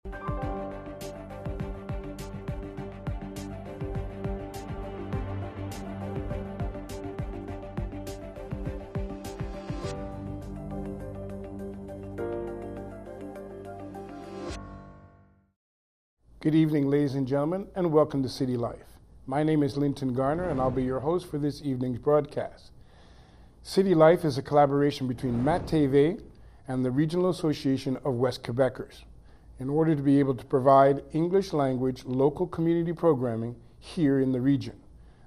Good evening, ladies and gentlemen, and welcome to City Life. My name is Linton Garner, and I'll be your host for this evening's broadcast. City Life is a collaboration between MAtv and the Regional Association of West Quebecers in order to be able to provide English language local community programming here in the region.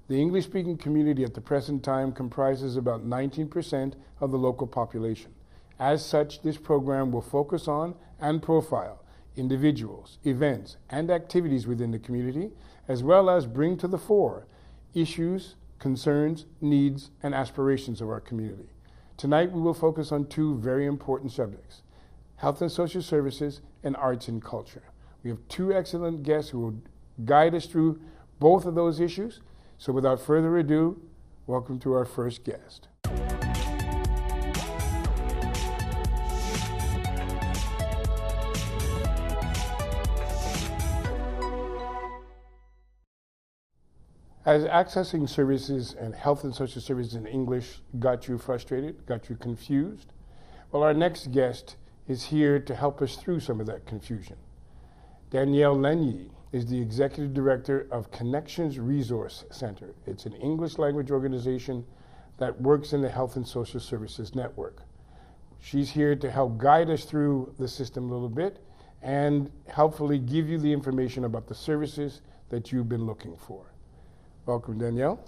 The English-speaking community at the present time comprises about 19% of the local population. As such, this program will focus on and profile individuals, events, and activities within the community, as well as bring to the fore issues, concerns, needs, and aspirations of our community. Tonight, we will focus on two very important subjects: health and social services and arts and culture. We have two excellent guests who will guide us through both of those issues. So without further ado, welcome to our first guest. As accessing services and health and social services in English got you frustrated, got you confused, well, our next guest is here to help us through some of that confusion. Danielle Lanyi is the Executive Director of Connexions Resource Center. It's an English language organization that works in the Health and Social Services Network. She's here to help guide us through the system a little bit and helpfully give you the information about the services that you've been looking for. Welcome, Danielle.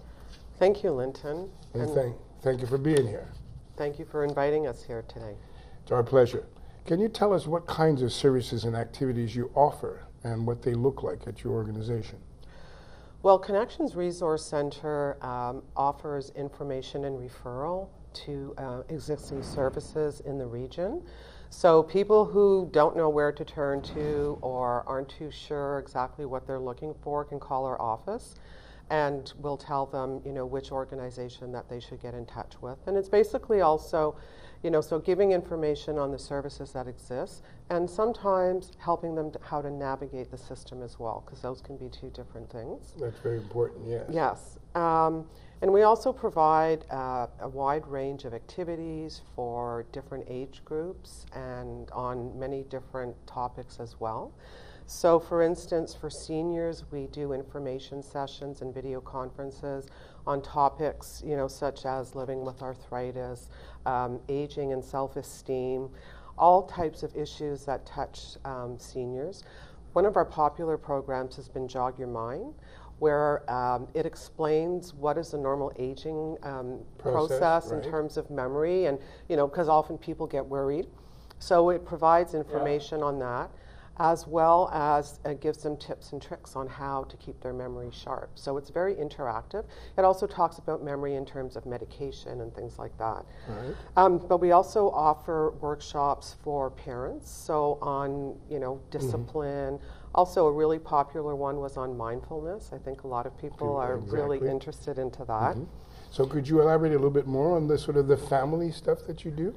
Thank you, Linton. And thank you for being here. Thank you for inviting us here today. It's our pleasure. Can you tell us what kinds of services and activities you offer and what they look like at your organization? Well, Connexions Resource Center offers information and referral to existing services in the region. So people who don't know where to turn to or aren't too sure exactly what they're looking for can call our office, and we'll tell them, which organization that they should get in touch with. And it's basically also, so giving information on the services that exist, and sometimes helping them how to navigate the system as well, because those can be two different things. That's very important, yes. Yes. And we also provide a wide range of activities for different age groups and on many different topics as well. So for instance, for seniors, we do information sessions and video conferences on topics, such as living with arthritis, aging and self-esteem, all types of issues that touch seniors. One of our popular programs has been Jog Your Mind, where it explains what is the normal aging process right, in terms of memory, and because often people get worried. So it provides information on that, as well as gives them tips and tricks on how to keep their memory sharp. So it's very interactive. It also talks about memory in terms of medication and things like that. Right. But we also offer workshops for parents, so on discipline. Also, a really popular one was on mindfulness. I think a lot of people are really interested into that. Mm-hmm. So could you elaborate a little bit more on the sort of the family stuff that you do?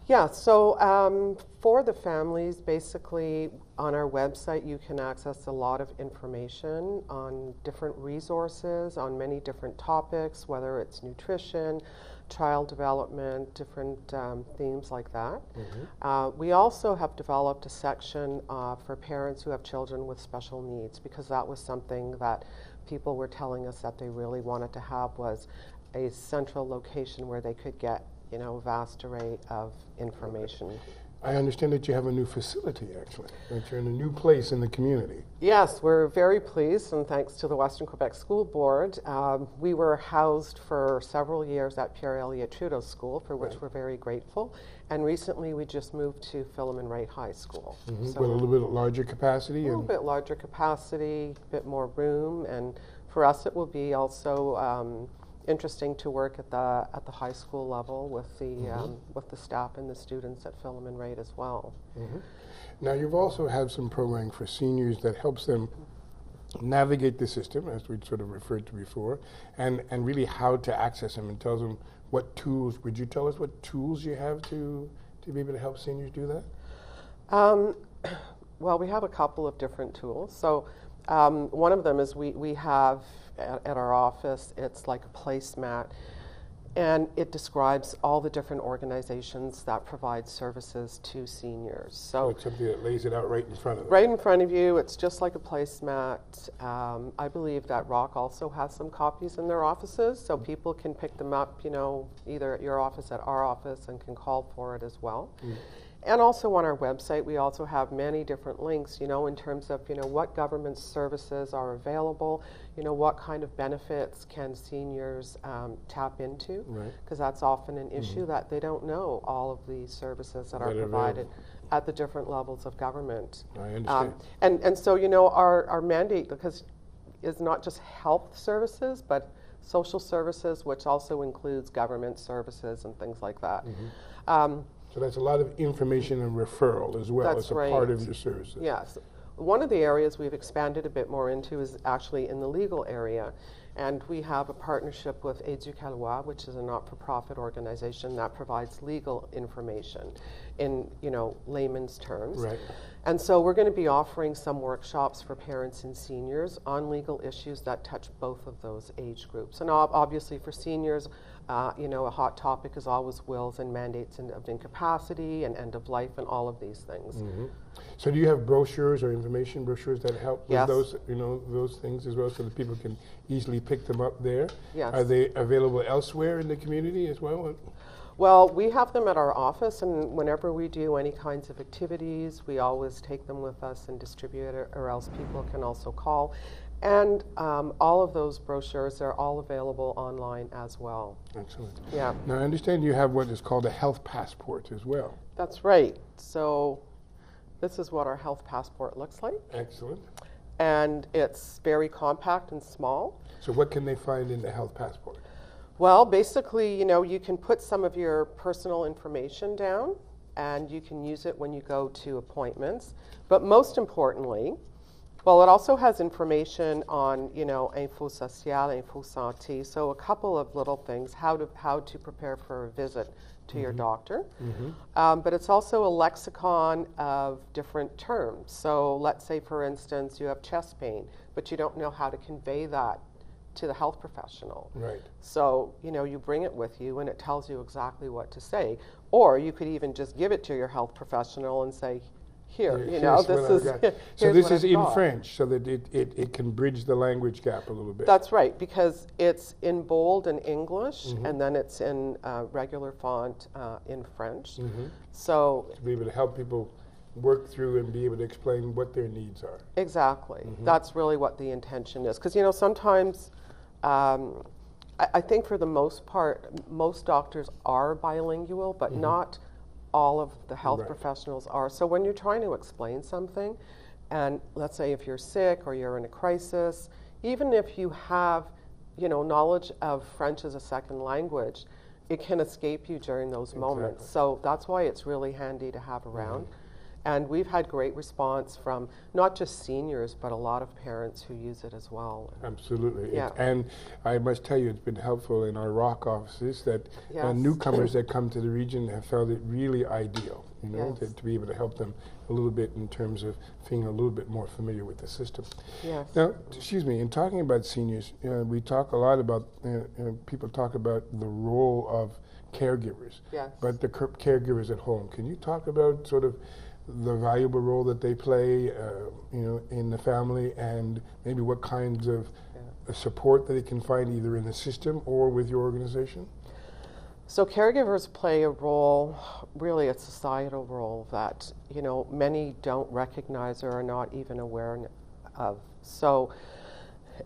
Yeah, so for the families, basically on our website you can access a lot of information on different resources on many different topics, whether it's nutrition, child development, different themes like that. Mm-hmm. We also have developed a section for parents who have children with special needs, because that was something that people were telling us that they really wanted to have, was a central location where they could get a vast array of information. I understand that you have a new facility, actually, that you're in a new place in the community. Yes, we're very pleased, and thanks to the Western Quebec School Board. We were housed for several years at Pierre Elliott Trudeau School, for which we're very grateful. And recently we just moved to Philemon Wright High School. Mm-hmm. So with a little bit larger capacity? A little bit larger capacity, a bit more room, and for us it will be also interesting to work at the high school level with the staff and the students at Philemon Wright as well. Mm-hmm. Now you've also had some programming for seniors that helps them navigate the system, as we sort of referred to before, and really how to access them, and tells them what tools. Would you tell us what tools you have to be able to help seniors do that? Well, we have a couple of different tools. So one of them is we have at our office, it's like a placemat, and it describes all the different organizations that provide services to seniors. So it's something that lays it out right in front of them. Right in front of you. It's just like a placemat. I believe that Rock also has some copies in their offices, so people can pick them up, either at your office, at our office, and can call for it as well. And also on our website, we also have many different links, in terms of, what government services are available, what kind of benefits can seniors tap into, because that's often an issue that they don't know all of the services that are provided at the different levels of government. I understand. And so, our mandate, because is not just health services, but social services, which also includes government services and things like that. So that's a lot of information and referral as well as a part of your services. Yes. One of the areas we've expanded a bit more into is actually in the legal area. And we have a partnership with Outaouais, which is a not-for-profit organization that provides legal information in, layman's terms. Right. And so we're going to be offering some workshops for parents and seniors on legal issues that touch both of those age groups. And obviously for seniors, a hot topic is always wills and mandates of incapacity and end of life and all of these things. So do you have brochures or information brochures that help with Yes. those, those things as well, so that people can easily pick them up there? Yes. Are they available elsewhere in the community as well? Well, we have them at our office, and whenever we do any kinds of activities, we always take them with us and distribute it, or else people can also call. And all of those brochures are all available online as well. Excellent. Yeah. Now, I understand you have what is called a health passport as well. That's right. So this is what our health passport looks like. Excellent. And it's very compact and small. So what can they find in the health passport? Well, basically, you can put some of your personal information down, and you can use it when you go to appointments. But most importantly, well, it also has information on, info social, info santé. So a couple of little things, how to prepare for a visit to your doctor. But it's also a lexicon of different terms. So let's say, for instance, you have chest pain, but you don't know how to convey that to the health professional. Right. So, you bring it with you and it tells you exactly what to say. Or you could even just give it to your health professional and say, here, this is So this is in French, so that it can bridge the language gap a little bit. That's right, because it's in bold in English, and then it's in regular font in French. So to be able to help people work through and be able to explain what their needs are. Exactly. That's really what the intention is. Because, sometimes I think for the most part, most doctors are bilingual, but not all of the health professionals are. So when you're trying to explain something, and let's say if you're sick or you're in a crisis, even if you have, knowledge of French as a second language, it can escape you during those moments. So that's why it's really handy to have around. And we've had great response from not just seniors, but a lot of parents who use it as well. Absolutely. Yeah. And I must tell you, it's been helpful in our Rock offices that newcomers that come to the region have found it really ideal, to be able to help them a little bit in terms of feeling a little bit more familiar with the system. Yes. Now, excuse me, in talking about seniors, we talk a lot about, people talk about the role of caregivers, but the caregivers at home. Can you talk about sort of the valuable role that they play, in the family, and maybe what kinds of support that they can find either in the system or with your organization? So caregivers play a role, really a societal role that, many don't recognize or are not even aware of. So,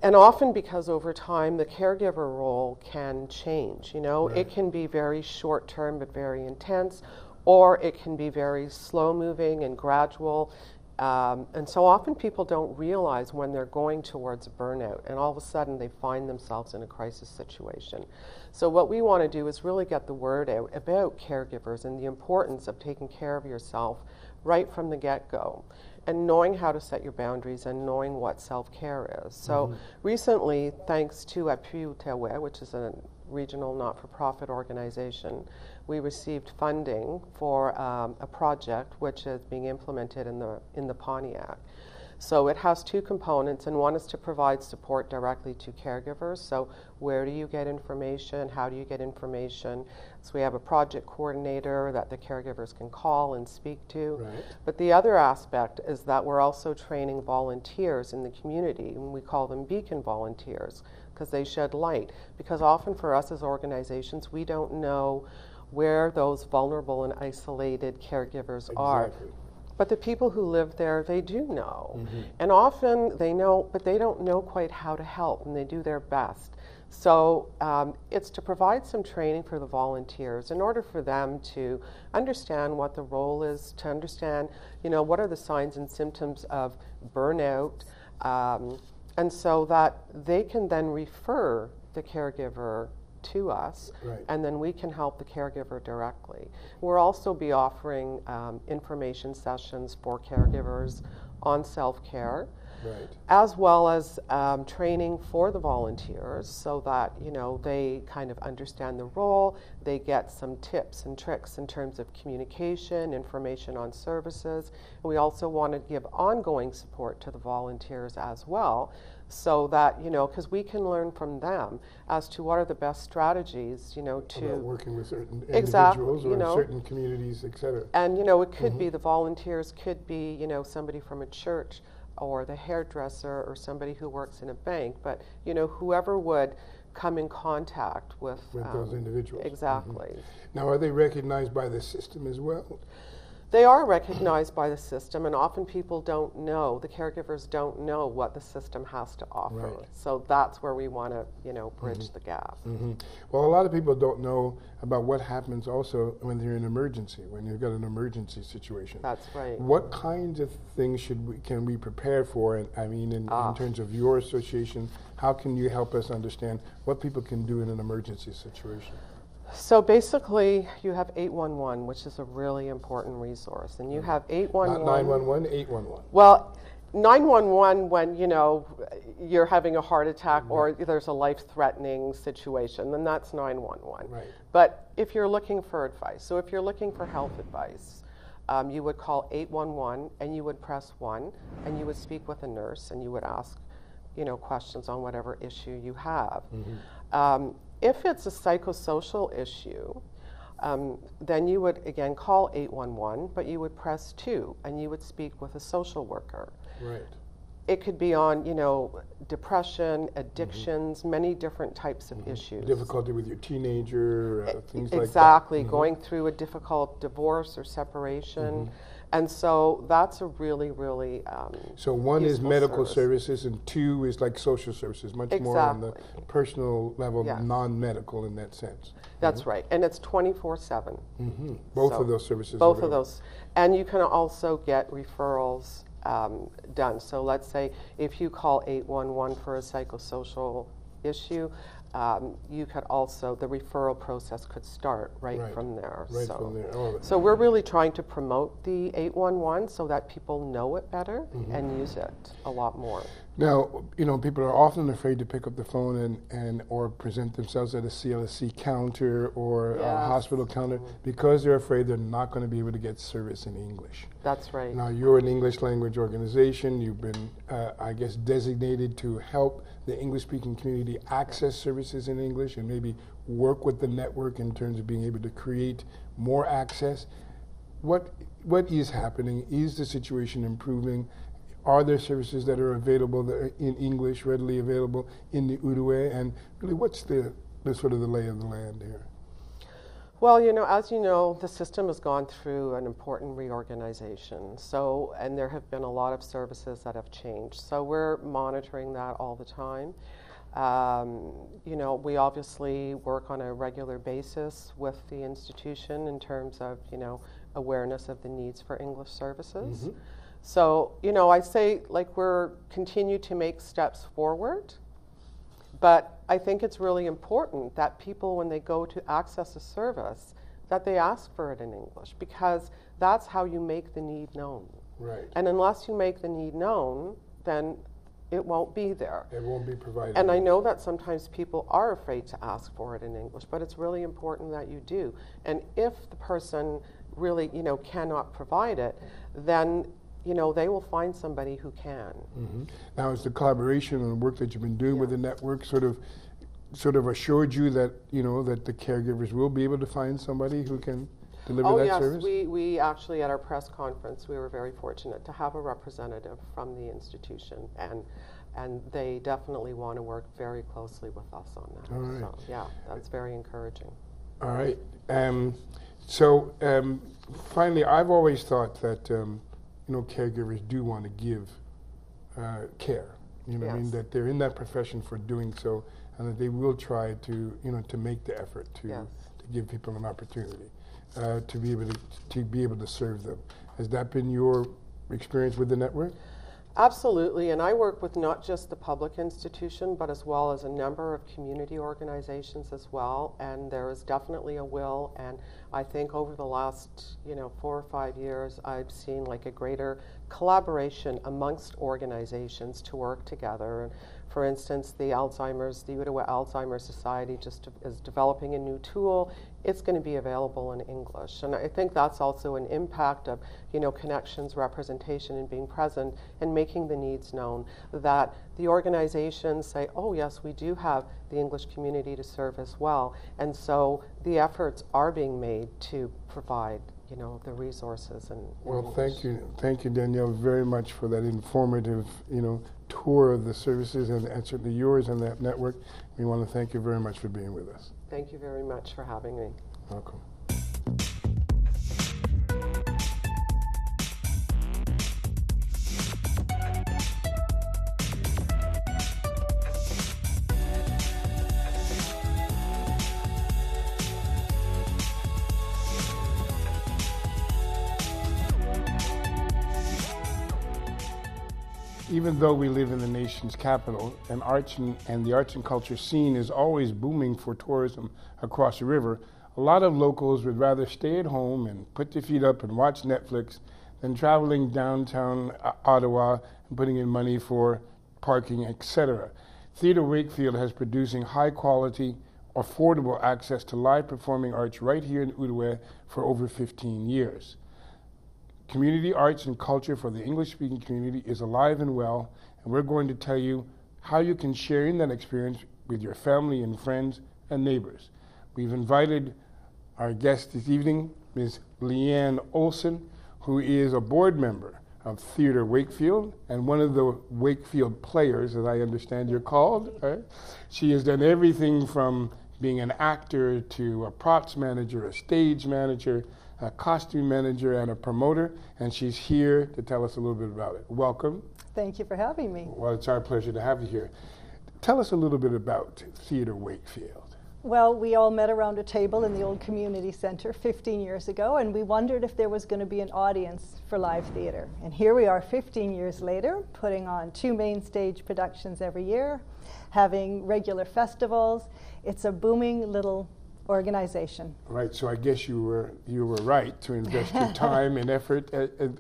and often because over time the caregiver role can change, it can be very short term but very intense, or it can be very slow moving and gradual. And so often people don't realize when they're going towards burnout, and all of a sudden they find themselves in a crisis situation. So what we want to do is really get the word out about caregivers and the importance of taking care of yourself right from the get-go, and knowing how to set your boundaries and knowing what self-care is. So recently, thanks to Outaouais, which is a regional not-for-profit organization, we received funding for a project which is being implemented in the Pontiac. So it has two components, and one is to provide support directly to caregivers. So where do you get information? How do you get information? So we have a project coordinator that the caregivers can call and speak to. Right. But the other aspect is that we're also training volunteers in the community, and we call them beacon volunteers because they shed light. Because often for us as organizations, we don't know where those vulnerable and isolated caregivers are. But the people who live there, they do know. Mm-hmm. And often they know, but they don't know quite how to help, and they do their best. So it's to provide some training for the volunteers in order for them to understand what the role is, to understand, what are the signs and symptoms of burnout, and so that they can then refer the caregiver to us, right. And then we can help the caregiver directly. We'll also be offering information sessions for caregivers on self-care, right. As well as training for the volunteers so that they kind of understand the role, they get some tips and tricks in terms of communication, information on services. And we also want to give ongoing support to the volunteers as well, so that, because we can learn from them as to what are the best strategies, to about working with certain exactly, individuals or in certain communities, et cetera. And, it could be the volunteers could be, somebody from a church or the hairdresser or somebody who works in a bank, but, whoever would come in contact with those individuals. Exactly. Mm-hmm. Now, are they recognized by the system as well? They are recognized by the system, and often people don't know, the caregivers don't know what the system has to offer. Right. So that's where we want to, bridge mm-hmm. the gap. Mm-hmm. Well, a lot of people don't know about what happens also when they're in emergency, when you've got an emergency situation. That's right. What kinds of things can we prepare for? And I mean, in terms of your association, how can you help us understand what people can do in an emergency situation? So basically, you have 811, which is a really important resource, and you have 811. Not 911, 811. Well, 911 when you're having a heart attack or there's a life-threatening situation, then that's 911. Right. But if you're looking for advice, so if you're looking for health advice, you would call 811 and you would press 1 and you would speak with a nurse and you would ask, questions on whatever issue you have. Mm-hmm. If it's a psychosocial issue, then you would again call 811, but you would press 2 and you would speak with a social worker. Right. It could be on, depression, addictions, mm-hmm. many different types of mm-hmm. issues. Difficulty with your teenager, things like that. Exactly, mm-hmm. going through a difficult divorce or separation. Mm-hmm. And so that's a really, really so 1 is medical service. services and 2 is like social services, much more on the personal level, yes. Non-medical in that sense. That's mm-hmm. right, and it's 24/7. Mm-hmm. Both of those services. Both of those. And you can also get referrals done. So let's say if you call 811 for a psychosocial issue, you could also, the referral process could start right from there. Right from there. So we're really trying to promote the 811 so that people know it better mm-hmm. and use it a lot more. Now, people are often afraid to pick up the phone and or present themselves at a CLSC counter or yes. a hospital counter because they're afraid they're not going to be able to get service in English. That's right. Now, you're an English language organization. You've been, designated to help the English-speaking community access services in English and maybe work with the network in terms of being able to create more access. What is happening? Is the situation improving? Are there services that are available that are in English, readily available in the Outaouais? And really, what's the sort of the lay of the land here? Well, as you know, the system has gone through an important reorganization. So, and there have been a lot of services that have changed. So we're monitoring that all the time. We obviously work on a regular basis with the institution in terms of, awareness of the needs for English services. Mm-hmm. So, I say we're continue to make steps forward, but I think it's really important that people, when they go to access a service, that they ask for it in English, because that's how you make the need known. Right. And unless you make the need known, then it won't be there. It won't be provided. And I know that sometimes people are afraid to ask for it in English, but it's really important that you do. And if the person really, cannot provide it, then, they will find somebody who can. Mm-hmm. Now, is the collaboration and the work that you've been doing with the network sort of assured you that, that the caregivers will be able to find somebody who can deliver that service? We actually, at our press conference, we were very fortunate to have a representative from the institution, and they definitely want to work very closely with us on that. All right. So, yeah, that's very encouraging. All right. Finally, I've always thought that, caregivers do want to give care. What I mean? That they're in that profession for doing so, and that they will try to, to make the effort to give people an opportunity to be able to serve them. Has that been your experience with the network? Absolutely, and I work with not just the public institution, but as well as a number of community organizations as well, and there is definitely a will, and I think over the last 4 or 5 years I've seen like a greater collaboration amongst organizations to work together. And for instance, the Outaouais Alzheimer's Society is developing a new tool. It's going to be available in English. And I think that's also an impact of, Connexions representation and being present and making the needs known, that the organizations say, oh yes, we do have the English community to serve as well. And so the efforts are being made to provide the resources and well, thank you, Danielle, very much for that informative, tour of the services and certainly yours and that network. We want to thank you very much for being with us. Thank you very much for having me. Welcome. Even though we live in the nation's capital, and the arts and culture scene is always booming for tourism across the river, a lot of locals would rather stay at home and put their feet up and watch Netflix than traveling downtown Ottawa and putting in money for parking, etc. Theatre Wakefield has producing high-quality, affordable access to live performing arts right here in Outaouais for over 15 years. Community arts and culture for the English-speaking community is alive and well, and we're going to tell you how you can share in that experience with your family and friends and neighbors. We've invited our guest this evening, Ms. Leanne Olson, who is a board member of Theatre Wakefield and one of the Wakefield players, as I understand you're called. Right? She has done everything from being an actor to a props manager, a stage manager, a costume manager, and a promoter, and she's here to tell us a little bit about it. Welcome. Thank you for having me. Well, it's our pleasure to have you here. Tell us a little bit about Theatre Wakefield. Well, we all met around a table in the old community center 15 years ago, and we wondered if there was going to be an audience for live theater. And here we are 15 years later, putting on 2 main stage productions every year, having regular festivals. It's a booming little organization. Right, so I guess you were right to invest your time and effort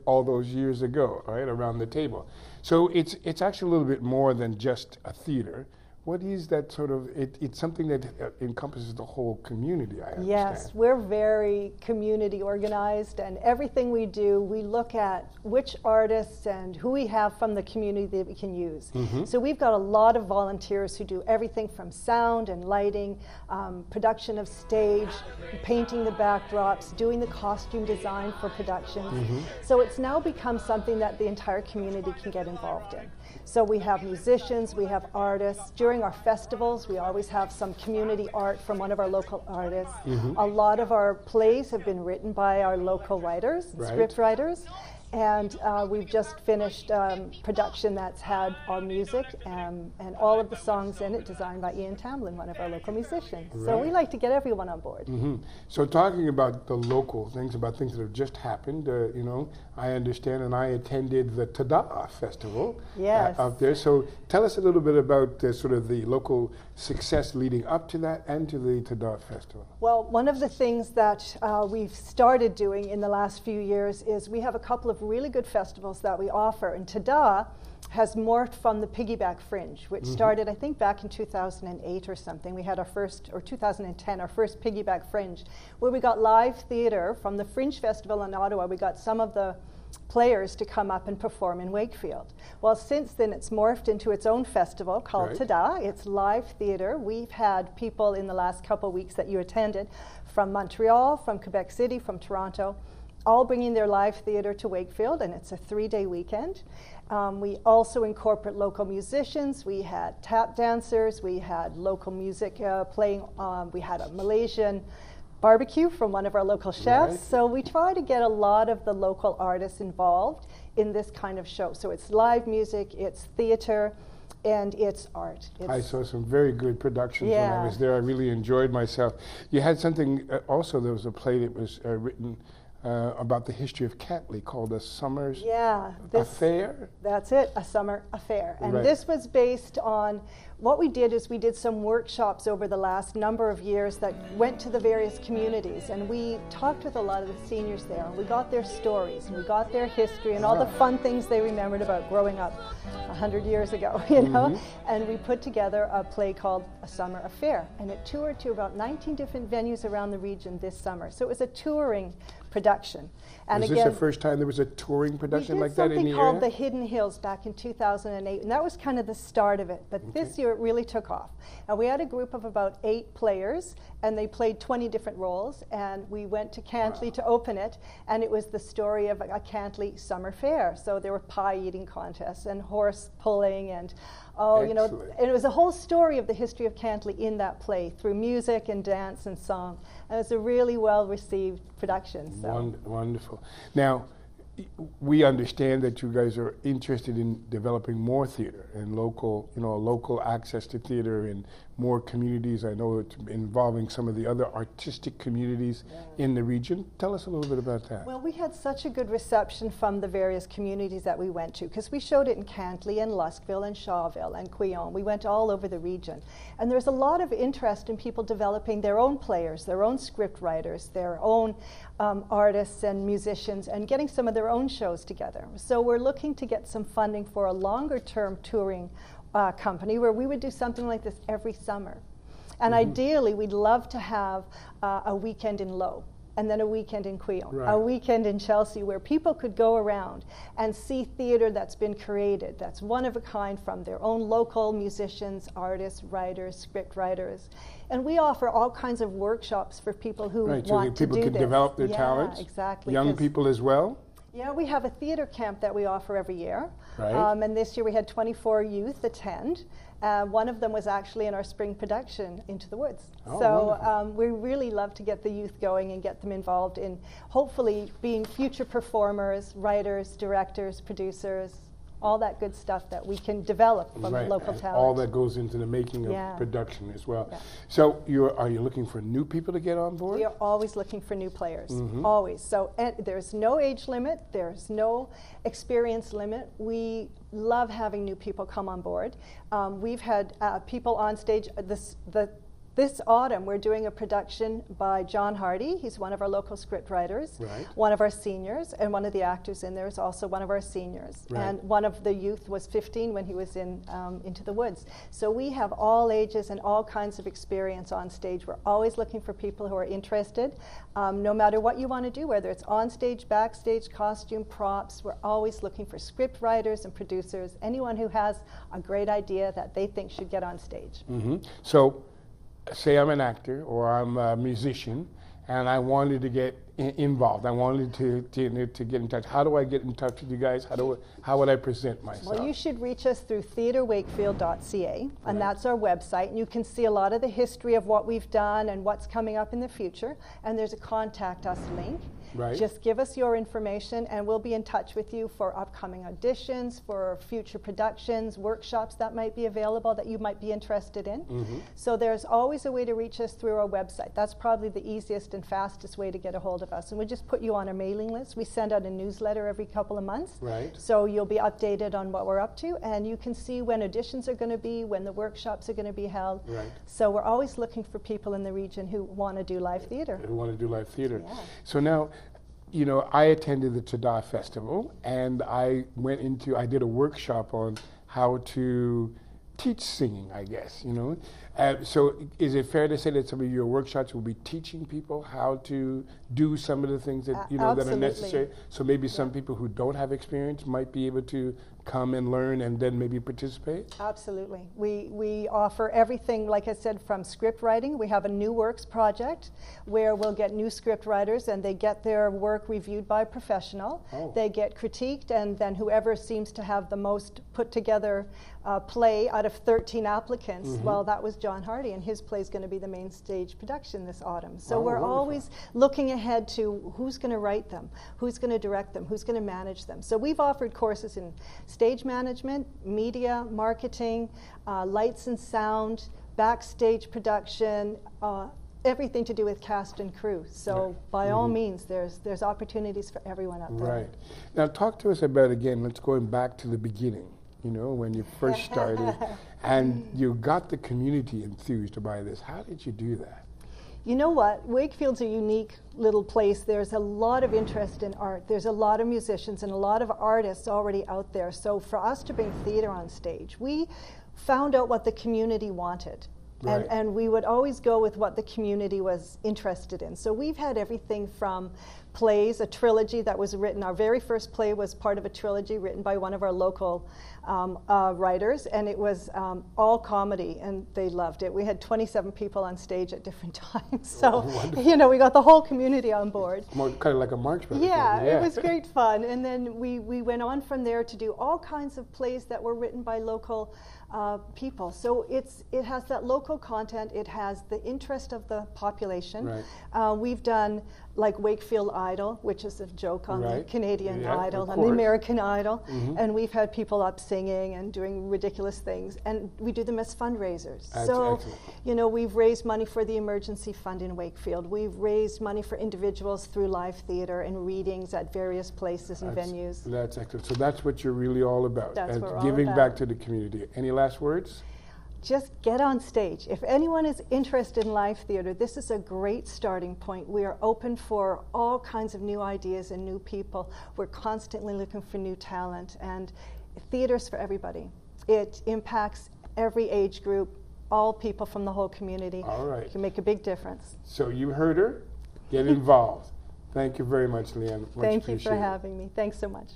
all those years ago, right, around the table. So it's actually a little bit more than just a theater. What is that sort of, it's something that encompasses the whole community, I understand. Yes, we're very community organized, and everything we do, we look at which artists and who we have from the community that we can use. Mm-hmm. So we've got a lot of volunteers who do everything from sound and lighting, production of stage, painting the backdrops, doing the costume design for productions. Mm-hmm. So it's now become something that the entire community can get involved in. So we have musicians, we have artists. During our festivals, we always have some community art from one of our local artists. Mm-hmm. A lot of our plays have been written by our local writers, script writers. And we've just finished production that's had our music and all of the songs in it designed by Ian Tamlin, one of our local musicians. Right. So we like to get everyone on board. Mm-hmm. So talking about the local things, about things that have just happened, I understand, and I attended the Tada Festival out there. So tell us a little bit about sort of the local success leading up to that and to the Tada Festival. Well, one of the things that we've started doing in the last few years is we have a couple of really good festivals that we offer. And Tada has morphed from the Piggyback Fringe, which started, I think, back in 2008 or something. We had our first, or 2010, our first Piggyback Fringe, where we got live theater from the Fringe Festival in Ottawa. We got some of the players to come up and perform in Wakefield. Well, since then it's morphed into its own festival called Tada. It's live theater. We've had people in the last couple of weeks that you attended from Montreal, from Quebec City, from Toronto, all bringing their live theater to Wakefield, and it's a 3-day weekend. We also incorporate local musicians. We had tap dancers. We had local music playing. We had a Malaysian barbecue from one of our local chefs. So we try to get a lot of the local artists involved in this kind of show. So it's live music, it's theater, and it's art. I saw some very good productions when I was there. I really enjoyed myself. You had something, also there was a play that was written about the history of Cantley called A Summer's Affair? That's it, A Summer Affair. And this was based on, what we did is we did some workshops over the last number of years that went to the various communities, and we talked with a lot of the seniors there, and we got their stories, and we got their history, and all the fun things they remembered about growing up 100 years ago, you know? And we put together a play called A Summer Affair, and it toured to about 19 different venues around the region this summer. So it was a touring production. And was this the first time there was a touring production like that in the area? We did something called The Hidden Hills back in 2008, and that was kind of the start of it. But this year it really took off. And we had a group of about 8 players, and they played 20 different roles, and we went to Cantley to open it, and it was the story of a Cantley summer fair. So there were pie eating contests and horse pulling and you know, and it was a whole story of the history of Cantley in that play through music and dance and song. And it was a really well-received production. So. Wonderful. Now, we understand that you guys are interested in developing more theater and local, you know, local access to theater in more communities. I know it's involving some of the other artistic communities in the region. Tell us a little bit about that. Well, we had such a good reception from the various communities that we went to, because we showed it in Cantley and Luskville and Shawville and Quillon. We went all over the region. And there's a lot of interest in people developing their own players, their own script writers, their own artists and musicians, and getting some of their own shows together. So we're looking to get some funding for a longer-term touring company where we would do something like this every summer. And ideally, we'd love to have a weekend in Low, and then a weekend in Quillon, a weekend in Chelsea, where people could go around and see theater that's been created, that's one of a kind from their own local musicians, artists, writers, script writers. And we offer all kinds of workshops for people who want to do this. People can develop their talents. Exactly. Young people as well. Yeah, we have a theater camp that we offer every year. Right. And this year we had 24 youth attend. One of them was actually in our spring production, Into the Woods. Oh, so we really love to get the youth going and get them involved in hopefully being future performers, writers, directors, producers, all that good stuff that we can develop from local talent. All that goes into the making of production as well. Yeah. So are you looking for new people to get on board? We are always looking for new players, always. So there's no age limit, there's no experience limit. We love having new people come on board. We've had people on stage. This autumn, we're doing a production by John Hardy. He's one of our local script writers, one of our seniors, and one of the actors in there is also one of our seniors. And one of the youth was 15 when he was in Into the Woods. So we have all ages and all kinds of experience on stage. We're always looking for people who are interested, no matter what you want to do, whether it's on stage, backstage, costume, props. We're always looking for script writers and producers, anyone who has a great idea that they think should get on stage. So, say I'm an actor or I'm a musician and I wanted to get involved. I wanted to get in touch. How do I get in touch with you guys? How would I present myself? Well, you should reach us through theatrewakefield.ca, and that's our website. And you can see a lot of the history of what we've done and what's coming up in the future. And there's a contact us link. Just give us your information and we'll be in touch with you for upcoming auditions, for future productions, workshops that might be available that you might be interested in. So there's always a way to reach us through our website. That's probably the easiest and fastest way to get a hold of us. And we just put you on a mailing list. We send out a newsletter every couple of months. So you'll be updated on what we're up to, and you can see when auditions are going to be, when the workshops are going to be held. So we're always looking for people in the region who want to do live theater. So now, you know, I attended the Tada Festival, and I did a workshop on how to teach singing, I guess, you know. So is it fair to say that some of your workshops will be teaching people how to do some of the things that, you know, that are necessary? So maybe some people who don't have experience might be able to come and learn and then maybe participate? Absolutely. We offer everything, like I said, from script writing. We have a New Works project where we'll get new script writers and they get their work reviewed by a professional. Oh. They get critiqued, and then whoever seems to have the most put together play out of 13 applicants, well, that was John Hardy, and his play is going to be the main stage production this autumn. So we're wonderful. Always looking ahead to who's going to write them, who's going to direct them, who's going to manage them. So we've offered courses in stage management, media, marketing, lights and sound, backstage production, everything to do with cast and crew. So by all means, there's opportunities for everyone out there. Right. Now talk to us about, again, let's go back to the beginning, you know, when you first started and you got the community enthused by this. How did you do that? You know what? Wakefield's a unique little place. There's a lot of interest in art. There's a lot of musicians and a lot of artists already out there. So for us to bring theater on stage, we found out what the community wanted. Right. And we would always go with what the community was interested in. So we've had everything from plays, a trilogy that was written. Our very first play was part of a trilogy written by one of our local writers, and it was all comedy, and they loved it. We had 27 people on stage at different times. So, you know, we got the whole community on board. More kind of like a March Brothers. Yeah, it was great fun. And then we went on from there to do all kinds of plays that were written by local people. So it has that local content. It has the interest of the population. Right. We've done like Wakefield Idol, which is a joke on the Canadian Idol and the American Idol. And we've had people up singing and doing ridiculous things. And we do them as fundraisers. So, you know, we've raised money for the emergency fund in Wakefield. We've raised money for individuals through live theater and readings at various places and venues. That's excellent. So that's what you're really all about. That's what we're all giving about. Back to the community. Any last words? Just get on stage. If anyone is interested in live theater, this is a great starting point. We are open for all kinds of new ideas and new people. We're constantly looking for new talent, and theater's for everybody. It impacts every age group, all people from the whole community. All right. It can make a big difference. So you heard her. Get involved. Thank you very much, Leanne. Thank you for having me. Thanks so much.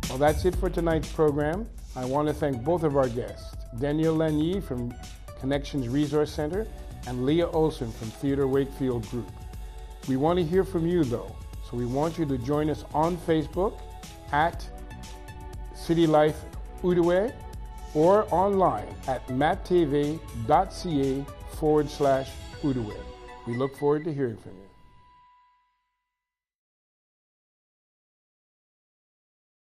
Well, that's it for tonight's program. I want to thank both of our guests, Danielle Lanyi from Connexions Resource Center and Leah Olson from Theatre Wakefield Group. We want to hear from you, though, so we want you to join us on Facebook at CityLife Outaouais or online at matv.ca/Outaouais. We look forward to hearing from you.